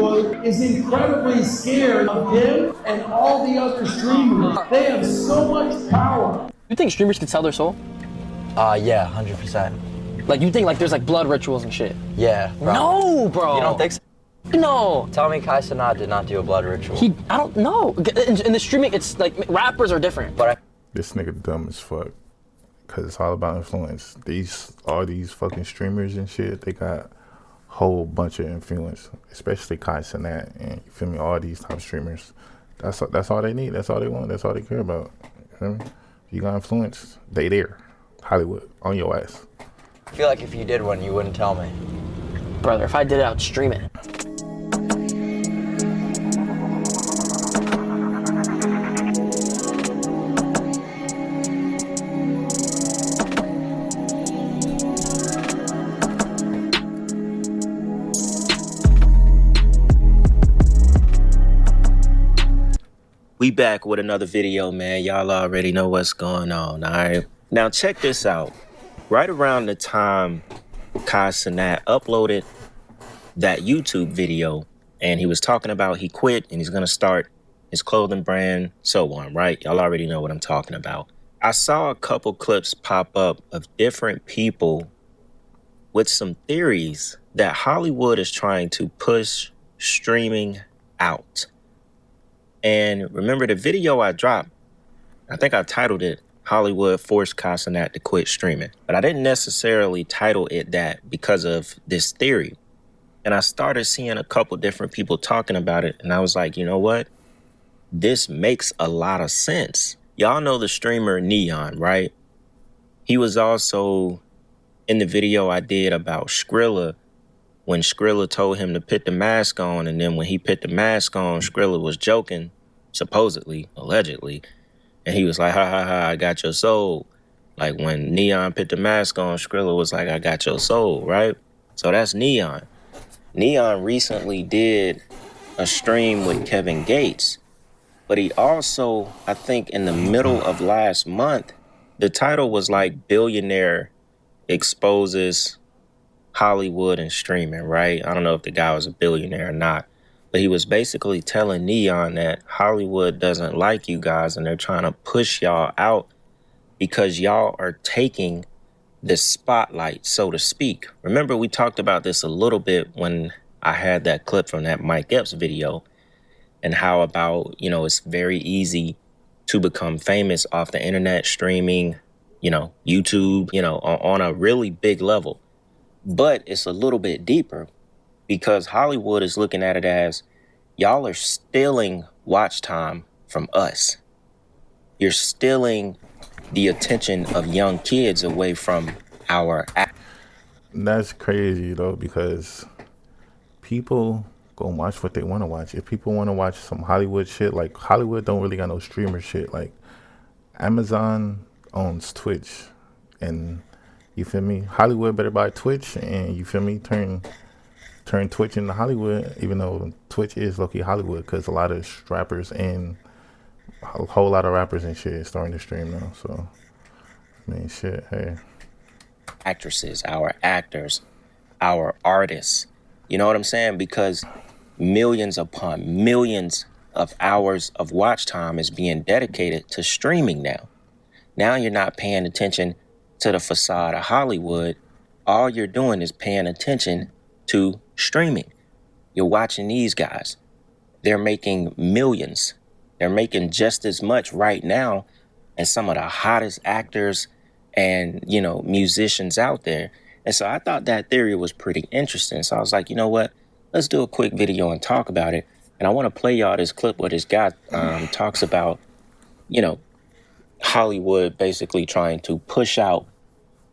Hollywood is incredibly scared of him and all the other streamers. They have so much power. You think streamers can sell their soul? Yeah, 100%. Like, you think like there's like blood rituals and shit? Yeah, bro. No, bro. You don't think so? No. Tell me Kai Cenat did not do a blood ritual. I don't know. In the streaming, it's like rappers are different. But this nigga dumb as fuck. Cause it's all about influence. All these fucking streamers and shit, they got a whole bunch of influence, especially Kai Cenat and you feel me, all these top streamers. That's all they need. That's all they want. That's all they care about. You feel me? If you got influence, they there. Hollywood on your ass. I feel like if you did one, you wouldn't tell me. Brother, if I did it, I'd stream it. We back with another video, man. Y'all already know what's going on, all right? Now, check this out. Right around the time Kai Cenat uploaded that YouTube video, and he was talking about he quit and he's going to start his clothing brand, so on, right? Y'all already know what I'm talking about. I saw a couple clips pop up of different people with some theories that Hollywood is trying to push streaming out. And remember the video I dropped, I think I titled it, Hollywood Forced Kai Cenat to Quit Streaming. But I didn't necessarily title it that because of this theory. And I started seeing a couple different people talking about it. And I was like, you know what? This makes a lot of sense. Y'all know the streamer Neon, right? He was also in the video I did about Skrilla, when Skrilla told him to put the mask on, and then when he put the mask on, Skrilla was joking, supposedly, allegedly, and he was like, ha ha ha, I got your soul. Like when Neon put the mask on, Skrilla was like, I got your soul, right? So that's Neon. Neon recently did a stream with Kevin Gates, but he also, I think in the middle of last month, the title was like Billionaire Exposes Hollywood and Streaming, right? I don't know if the guy was a billionaire or not, but he was basically telling Neon that Hollywood doesn't like you guys and they're trying to push y'all out because y'all are taking the spotlight, so to speak. Remember, we talked about this a little bit when I had that clip from that Mike Epps video and how about, you know, it's very easy to become famous off the internet, streaming, you know, YouTube, you know, on a really big level. But it's a little bit deeper because Hollywood is looking at it as y'all are stealing watch time from us. You're stealing the attention of young kids away from our act. That's crazy though, because people go watch what they want to watch. If people want to watch some Hollywood shit, like Hollywood don't really got no streamer shit. Like Amazon owns Twitch, and you feel me? Hollywood better buy Twitch, and you feel me? Turn Twitch into Hollywood, even though Twitch is low-key Hollywood, because a lot of rappers and a whole lot of rappers and shit is starting to stream now. So, I mean, shit, hey. Actresses, our actors, our artists. You know what I'm saying? Because millions upon millions of hours of watch time is being dedicated to streaming now. Now you're not paying attention to the facade of Hollywood. All you're doing is paying attention to streaming. You're watching these guys. They're making millions. They're making just as much right now as some of the hottest actors and, you know, musicians out there. And so I thought that theory was pretty interesting. So I was like, you know what? Let's do a quick video and talk about it. And I want to play y'all this clip where this guy talks about, you know, Hollywood basically trying to push out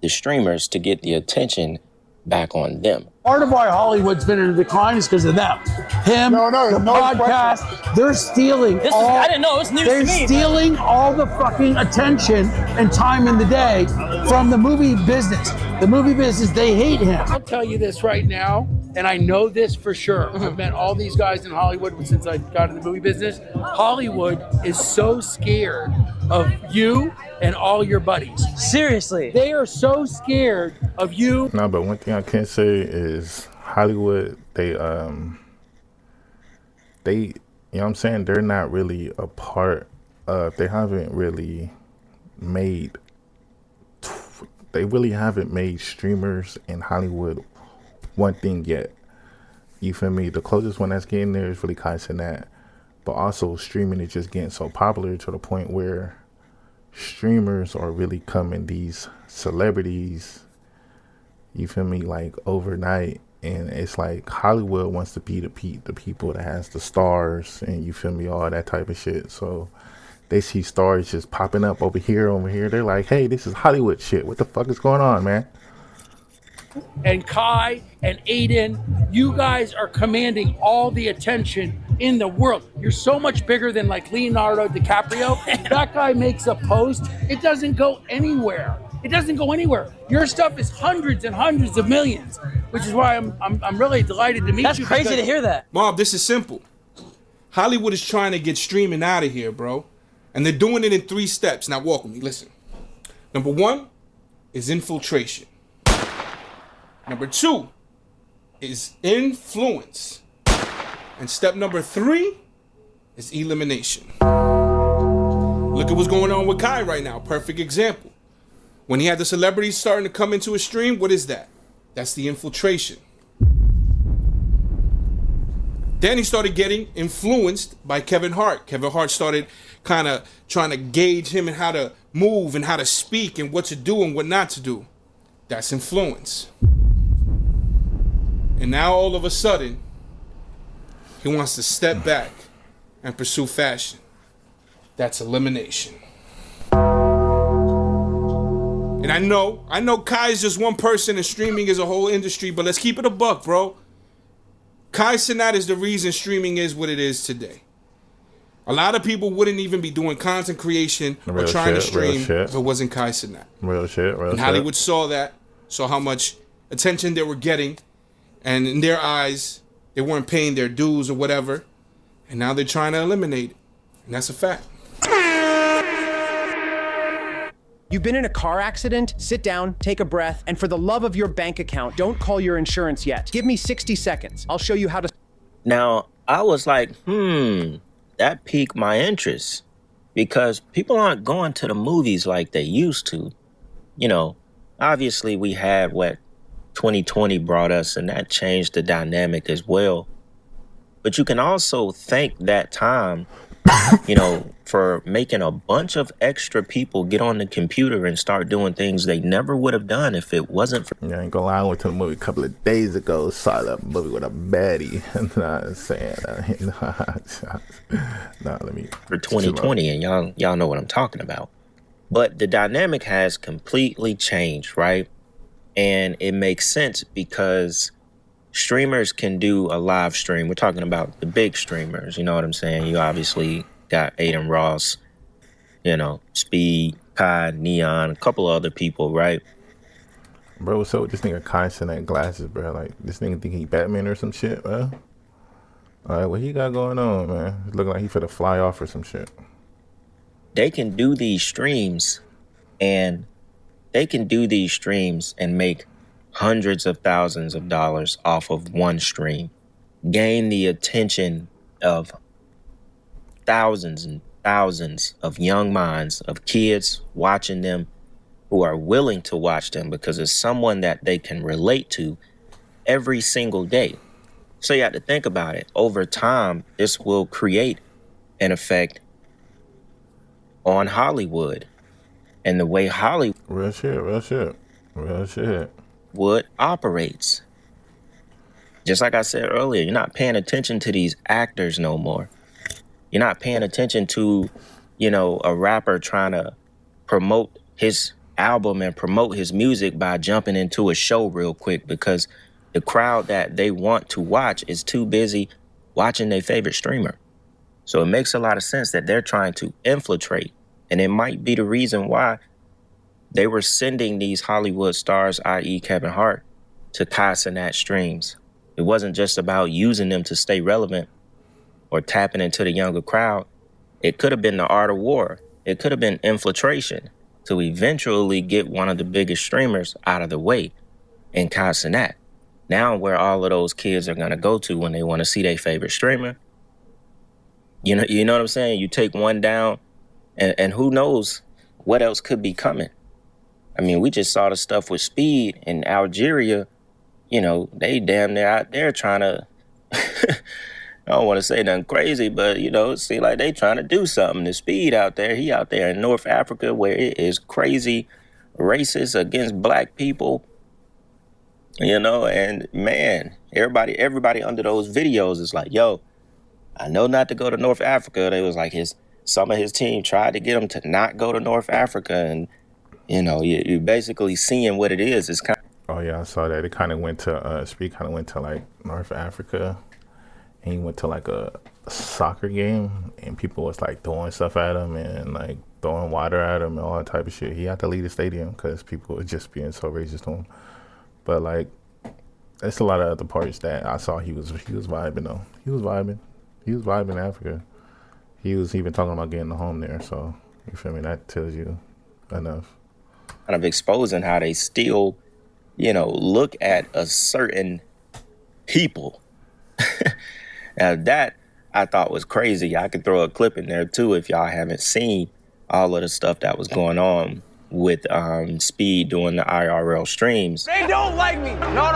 the streamers to get the attention back on them. Part of why Hollywood's been in a decline is because of them. Him, the podcast, they're stealing I didn't know, it's news to me. They're stealing all the fucking attention and time in the day from the movie business. The movie business, they hate him. I'll tell you this right now, and I know this for sure. I've met all these guys in Hollywood since I got in the movie business. Hollywood is so scared of you and all your buddies. Seriously. They are so scared of you. No, but one thing I can say is Hollywood, they, you know what I'm saying, they're not really a part of, they really haven't made streamers in Hollywood one thing yet. You feel me? The closest one that's getting there is really Kai Cenat. But also streaming is just getting so popular to the point where streamers are really becoming these celebrities, you feel me, like overnight. And it's like Hollywood wants to be the people that has the stars and, you feel me, all that type of shit. So they see stars just popping up over here. They're like, hey, this is Hollywood shit. What the fuck is going on, man? And Kai and Aiden, you guys are commanding all the attention in the world. You're so much bigger than like Leonardo DiCaprio. That guy makes a post. It doesn't go anywhere. Your stuff is hundreds and hundreds of millions, which is why I'm really delighted to meet That's you. crazy to hear that. Mob, this is simple. Hollywood is trying to get streaming out of here, bro. And they're doing it in 3 steps. Now walk with me, listen. Number 1 is infiltration. Number 2 is influence. And step number 3 is elimination. Look at what's going on with Kai right now. Perfect example. When he had the celebrities starting to come into his stream, what is that? That's the infiltration. Then he started getting influenced by Kevin Hart. Kevin Hart started kind of trying to gauge him and how to move and how to speak and what to do and what not to do. That's influence. And now all of a sudden, he wants to step back and pursue fashion. That's elimination. And I know Kai is just one person and streaming is a whole industry, but let's keep it a buck, bro. Kai Cenat is the reason streaming is what it is today. A lot of people wouldn't even be doing content creation or trying to stream if it wasn't Kai Cenat. Real shit. And Hollywood saw how much attention they were getting, and in their eyes, they weren't paying their dues or whatever, and now they're trying to eliminate it. And that's a fact. You've been in a car accident? Sit down, take a breath, and for the love of your bank account, don't call your insurance yet. Give me 60 seconds. I'll show you how to... Now, I was like, that piqued my interest because people aren't going to the movies like they used to. You know, obviously we had what 2020 brought us, and that changed the dynamic as well. But you can also thank that time, you know, for making a bunch of extra people get on the computer and start doing things they never would have done if it wasn't for... Yeah, I ain't gonna lie, I went to the movie a couple of days ago, saw that movie with a baddie. Not saying let me... For 2020, and y'all know what I'm talking about. But the dynamic has completely changed, right? And it makes sense because streamers can do a live stream. We're talking about the big streamers, you know what I'm saying? You obviously got Aiden Ross, you know, Speed, Kai, Neon, a couple of other people, right? Bro, what's up with this nigga Kai Cenat glasses, bro? Like, this nigga think he Batman or some shit, bro? Alright, what he got going on, man? It look like he finna fly off or some shit. They can do these streams and make hundreds of thousands of dollars off of one stream, gain the attention of thousands and thousands of young minds, of kids watching them who are willing to watch them because it's someone that they can relate to every single day. So you have to think about it. Over time, this will create an effect on Hollywood and the way Hollywood operates. Just like I said earlier, you're not paying attention to these actors no more. You're not paying attention to, you know, a rapper trying to promote his album and promote his music by jumping into a show real quick because the crowd that they want to watch is too busy watching their favorite streamer. So it makes a lot of sense that they're trying to infiltrate. And it might be the reason why they were sending these Hollywood stars, i.e. Kevin Hart, to Kai Cenat streams. It wasn't just about using them to stay relevant or tapping into the younger crowd. It could have been the art of war. It could have been infiltration to eventually get one of the biggest streamers out of the way in Kai Cenat. Now where all of those kids are going to go to when they want to see their favorite streamer You know what I'm saying? You take one down, and who knows what else could be coming. I mean, we just saw the stuff with Speed in Algeria. You know, they damn near out there trying to, I don't want to say nothing crazy, but, you know, it seems like they trying to do something. The Speed out there, he out there in North Africa where it is crazy racist against black people, you know, and man, everybody under those videos is like, yo, I know not to go to North Africa. They was like some of his team tried to get him to not go to North Africa, and you know, you're basically seeing what it is. It's kind Oh yeah, I saw that. It kind of went to Speed kind of went to like North Africa, and he went to like a soccer game, and people was like throwing stuff at him and like throwing water at him and all that type of shit. He had to leave the stadium because people were just being so racist to him. But like, there's a lot of other parts that I saw he was vibing though. He was vibing in Africa. He was even talking about getting home there. So you feel me? That tells you enough. kind of exposing how they still, you know, look at a certain people. Now that I thought was crazy. I could throw a clip in there too if y'all haven't seen all of the stuff that was going on with Speed doing the IRL streams. They don't like me. No.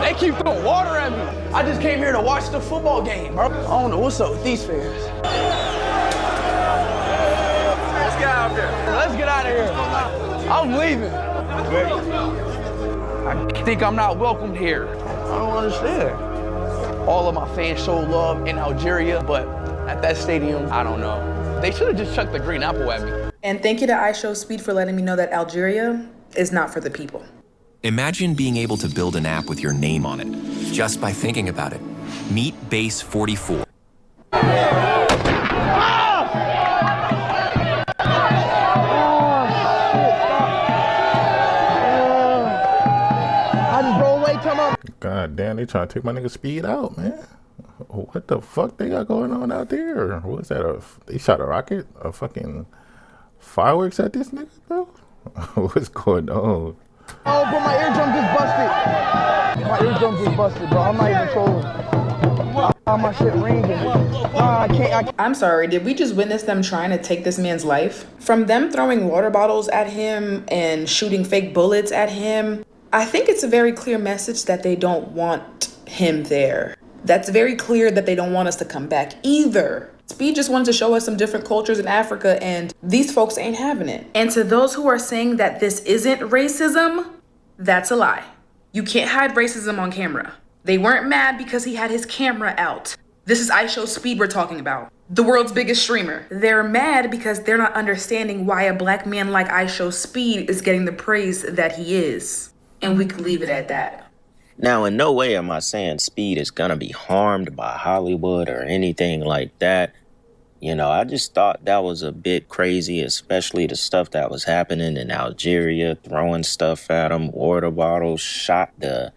They keep throwing water at me. I just came here to watch the football game, bro. I don't know what's up with these fans. Let's get out of here. Let's get out of here. I'm leaving. I think I'm not welcomed here. I don't understand. All of my fans show love in Algeria, but at that stadium, I don't know. They should have just chucked the green apple at me. And thank you to iShowSpeed for letting me know that Algeria is not for the people. Imagine being able to build an app with your name on it, just by thinking about it. Meet Base 44. God damn, they trying to take my nigga Speed out, man. What the fuck they got going on out there? What's that? They shot a rocket? A fucking fireworks at this nigga, bro? What's going on? Oh, but my eardrum just busted. My eardrum just busted, bro. I'm not even trolling. My shit ringing. I can't. I'm sorry, did we just witness them trying to take this man's life? From them throwing water bottles at him and shooting fake bullets at him, I think it's a very clear message that they don't want him there. That's very clear that they don't want us to come back either. Speed just wanted to show us some different cultures in Africa, and these folks ain't having it. And to those who are saying that this isn't racism, that's a lie. You can't hide racism on camera. They weren't mad because he had his camera out. This is iShowSpeed we're talking about, the world's biggest streamer. They're mad because they're not understanding why a black man like iShowSpeed is getting the praise that he is. And we could leave it at that. Now, in no way am I saying Speed is gonna be harmed by Hollywood or anything like that. You know, I just thought that was a bit crazy, especially the stuff that was happening in Algeria, throwing stuff at them, water bottles, shot the,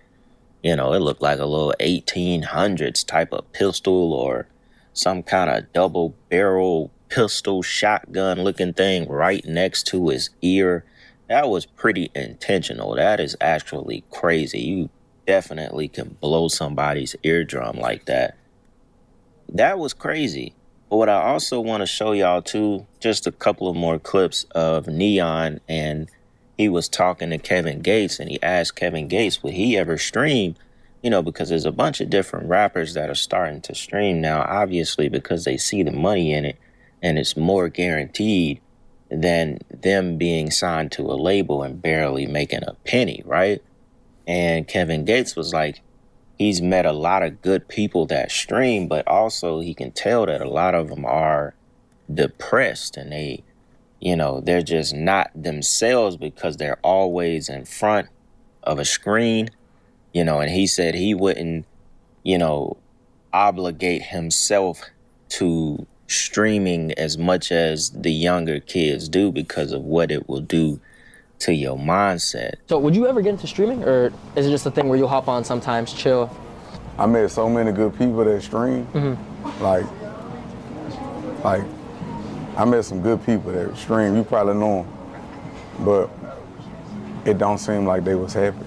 you know, it looked like a little 1800s type of pistol or some kind of double barrel pistol shotgun looking thing right next to his ear. That was pretty intentional. That is actually crazy. You definitely can blow somebody's eardrum like that. That was crazy. But what I also want to show y'all too, just a couple of more clips of Neon, and he was talking to Kevin Gates, and he asked Kevin Gates, would he ever stream? You know, because there's a bunch of different rappers that are starting to stream now, obviously because they see the money in it, and it's more guaranteed than them being signed to a label and barely making a penny, right? And Kevin Gates was like, he's met a lot of good people that stream, but also he can tell that a lot of them are depressed and they, you know, they're just not themselves because they're always in front of a screen, you know, and he said he wouldn't, you know, obligate himself to streaming as much as the younger kids do because of what it will do to your mindset. So would you ever get into streaming, or is it just a thing where you'll hop on sometimes, chill? I met so many good people that stream. Like I met some good people that stream. You probably know them, but it don't seem like they was happy.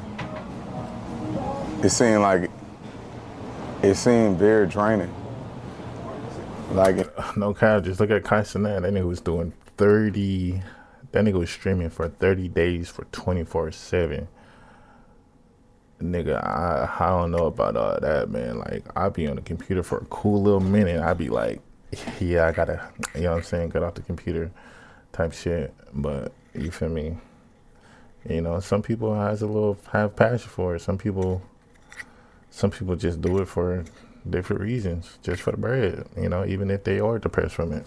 It seemed very draining. Like, No cap, just look at Kai Cenat. That nigga was doing 30. That nigga was streaming for 30 days for 24/7. Nigga, I don't know about all that, man. Like, I'd be on the computer for a cool little minute. I'd be like, yeah, I gotta, you know what I'm saying, get off the computer type shit. But you feel me? You know, some people have passion for it. Some people just do it for different reasons, just for the bread, you know, even if they are depressed from it.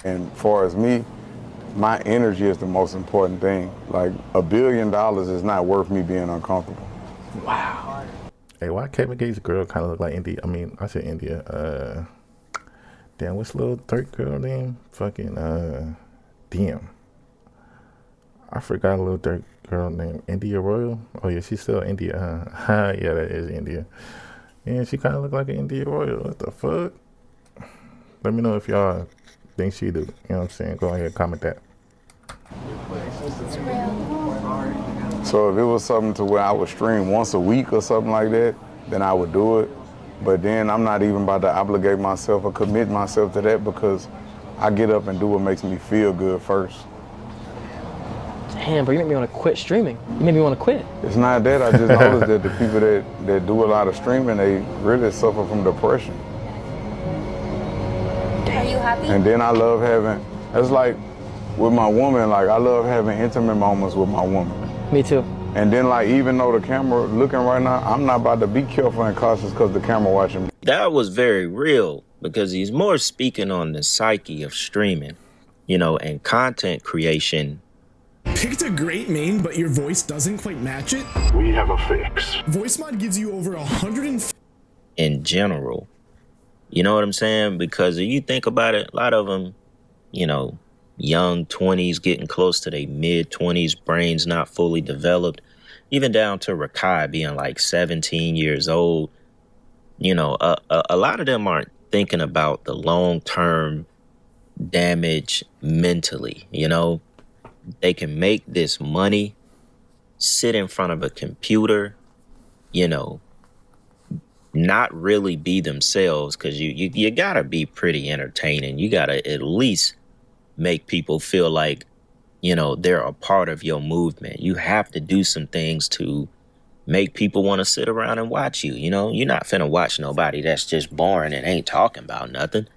and far as me, my energy is the most important thing. Like, $1 billion is not worth me being uncomfortable. Wow. Hey, why Kevin Gates' girl kind of look like India? I mean, I said India. Damn, what's the little third girl name? Fucking, damn. I forgot a little third girl named India Royal. Oh, yeah, she's still India, huh? Yeah, that is India. Yeah, she kind of look like an India Royal. What the fuck? Let me know if y'all think she do. You know what I'm saying? Go ahead and comment that. So if it was something to where I would stream once a week or something like that, then I would do it. But then I'm not even about to obligate myself or commit myself to that, because I get up and do what makes me feel good first. Damn, bro, you make me want to quit streaming. You make me want to quit. It's not that. I just noticed that the people that do a lot of streaming, they really suffer from depression. Are you happy? And then I love having, it's like with my woman, like I love having intimate moments with my woman. Me too. And then like, even though the camera looking right now, I'm not about to be careful and cautious because the camera watching me. That was very real, because he's more speaking on the psyche of streaming, you know, and content creation. Picked a great main, but your voice doesn't quite match it? We have a fix. VoiceMod gives you over 150 in general. You know what I'm saying? Because if you think about it, a lot of them, you know, young 20s, getting close to their mid 20s, brains not fully developed, even down to Rakai being like 17 years old. You know, a lot of them aren't thinking about the long-term damage mentally, you know? They can make this money, sit in front of a computer, you know, not really be themselves, because you gotta be pretty entertaining. You gotta at least make people feel like, you know, they're a part of your movement. You have to do some things to make people want to sit around and watch you. You know, you're not finna watch nobody that's just boring and ain't talking about nothing.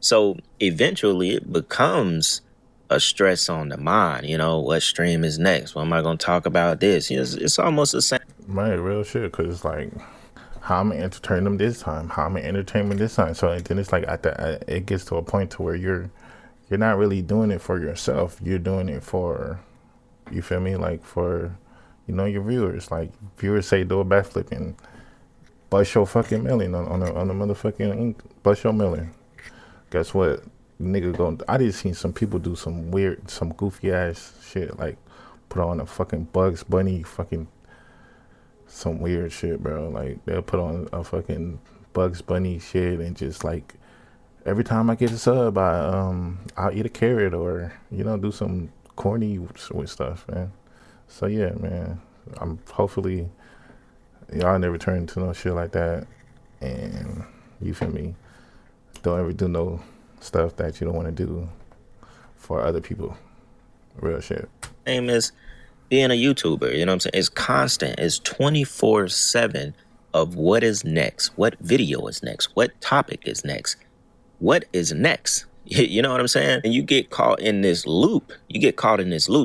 So eventually it becomes a stress on the mind. You know, what stream is next? What am I gonna talk about this? It's almost the same. Right, real shit, because it's like, how I'm gonna entertain them this time? How I'm gonna entertain them this time? So then it's like it gets to a point to where you're not really doing it for yourself. You're doing it for, you feel me? Like for, you know, your viewers. Like viewers say do a backflip and bust your fucking million on the motherfucking bust your million. Guess what? Nigga I did see some people do some weird, some goofy ass shit, like put on a fucking Bugs Bunny fucking some weird shit, bro. Like they'll put on a fucking Bugs Bunny shit and just like, every time I get a sub, I'll eat a carrot or, you know, do some corny with stuff, man. So yeah, man, I'm hopefully y'all never turn into no shit like that, and you feel me, don't ever do no stuff that you don't want to do for other people. Real shit. Same as being a YouTuber, you know what I'm saying? It's constant. It's 24/7 of what is next, what video is next, what topic is next, what is next. You know what I'm saying? And you get caught in this loop.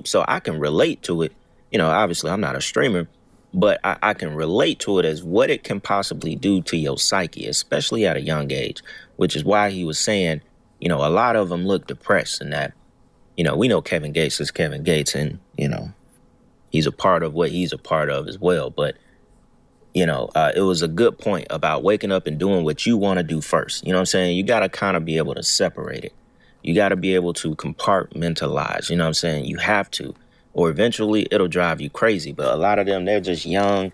So I can relate to it. You know, obviously I'm not a streamer, but I can relate to it as what it can possibly do to your psyche, especially at a young age, which is why he was saying, you know, a lot of them look depressed, and that, you know, we know Kevin Gates is Kevin Gates, and, you know, he's a part of what he's a part of as well. But, you know, it was a good point about waking up and doing what you want to do first. You know what I'm saying? You got to kind of be able to separate it. You got to be able to compartmentalize. You know what I'm saying? You have to, or eventually it'll drive you crazy. But a lot of them, they're just young.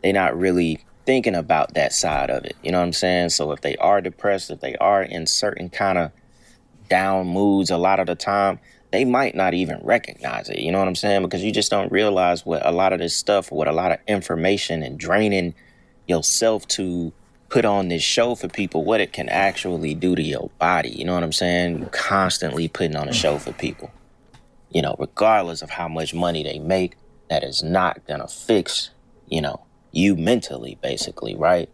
They're not really thinking about that side of it. You know what I'm saying? So if they are depressed, if they are in certain kind of down moods, a lot of the time, they might not even recognize it. You know what I'm saying? Because you just don't realize what a lot of this stuff, what a lot of information and draining yourself to put on this show for people, what it can actually do to your body. You know what I'm saying? You're constantly putting on a show for people. You know, regardless of how much money they make, that is not gonna fix, you know, you mentally, basically, right?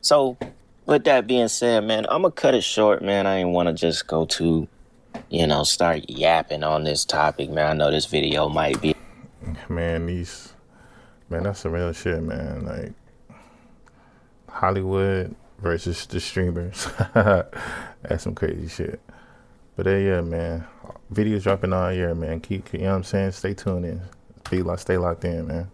So, with that being said, man, I'm gonna cut it short, man. I ain't wanna just go to, you know, start yapping on this topic, man. I know this video might be... Man, that's some real shit, man. Like, Hollywood versus the streamers. That's some crazy shit. But yeah, man, videos dropping all year, man. You know what I'm saying? Stay tuned in. Stay locked in, man.